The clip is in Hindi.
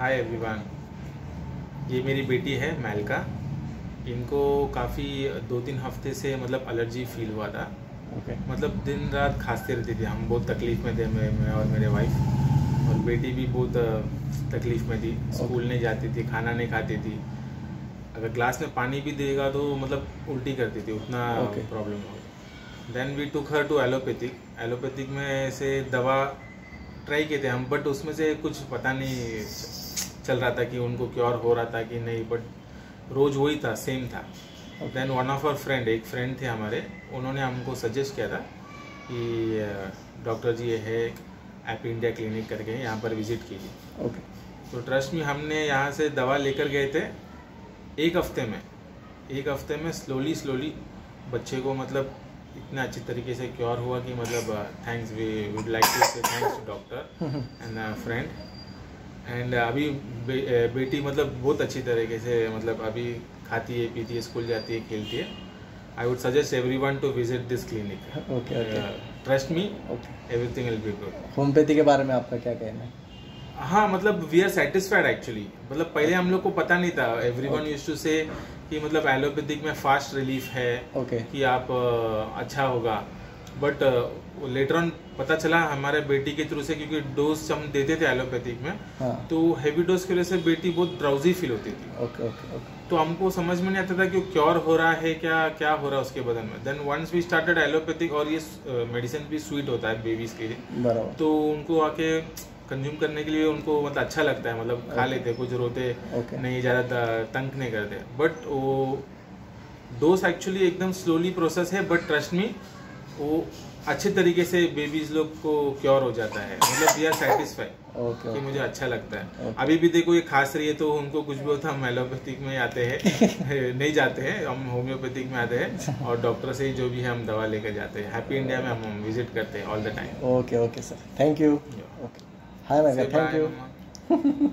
हाय एवरीवन, ये मेरी बेटी है मैलका। इनको काफ़ी 2-3 हफ्ते से मतलब एलर्जी फील हुआ था। मतलब दिन रात खांसते रहती थी। हम बहुत तकलीफ़ में थे, मैं और मेरे वाइफ, और बेटी भी बहुत तकलीफ़ में थी। स्कूल नहीं जाती थी, खाना नहीं खाती थी। अगर ग्लास में पानी भी देगा तो मतलब उल्टी करती थी, उतना प्रॉब्लम हो गया। Then we took her to allopathic में से दवा ट्राई किए थे हम, बट उसमें से कुछ पता नहीं चल रहा था कि उनको क्योर हो रहा था कि नहीं, बट रोज वही था, सेम था। Then one of our friend, एक फ्रेंड थे हमारे, उन्होंने हमको सजेस्ट किया था कि डॉक्टर जी ये है एप इंडिया क्लिनिक करके, यहाँ पर विजिट कीजिए। तो ट्रस्ट में हमने यहाँ से दवा लेकर गए थे। एक हफ्ते में स्लोली बच्चे को मतलब इतना अच्छी तरीके से क्योर हुआ कि मतलब thanks, we would like to say thanks to doctor and friend. And अभी बेटी मतलब बहुत अच्छी तरीके से मतलब अभी खाती है, पीती है, स्कूल जाती है, खेलती है। I would suggest everyone to visit this clinic. Trust me, everything will be good. Homeopathy के बारे में आपका क्या कहना है? हाँ, मतलब वी आर सेटिस्फाइड एक्चुअली। मतलब पहले हम लोग को पता नहीं था। एवरीवन यूज्ड टू से कि मतलब एलोपैथिक में फास्ट रिलीफ है, कि आप अच्छा होगा, बट लेटर ऑन पता चला हमारे बेटी के थ्रू से, क्योंकि डोज हम देते थे एलोपैथिक में, तो हैवी डोज की वजह से बेटी बहुत ड्राउजी फील होती थी। तो हमको समझ में नहीं आता था कि क्योर हो रहा है क्या हो रहा है उसके बदन में। Then once we started allopathic, और ये मेडिसिन भी स्वीट होता है बेबीज के लिए, तो उनको आके कंज्यूम करने के लिए उनको मतलब अच्छा लगता है, मतलब खा लेते, कुछ रोते नहीं, ज़्यादा तंग नहीं करते। बट वो डोज एक्चुअली एकदम स्लोली प्रोसेस है, बट ट्रस्ट मी वो अच्छे तरीके से बेबीज लोग को क्योर हो जाता है। मतलब वी आर सेटिस्फाइड कि मुझे अच्छा लगता है। अभी भी देखो ये खास रही है तो उनको कुछ भी होता है, हम एलोपैथिक में आते हैं नहीं जाते हैं, हम होम्योपैथिक में आते हैं, और डॉक्टर से ही जो भी है हम दवा लेकर जाते हैं। हैप्पी इंडिया में हम विजिट करते हैं all the time. Okay sir, thank you. Hi ma'am, thank you.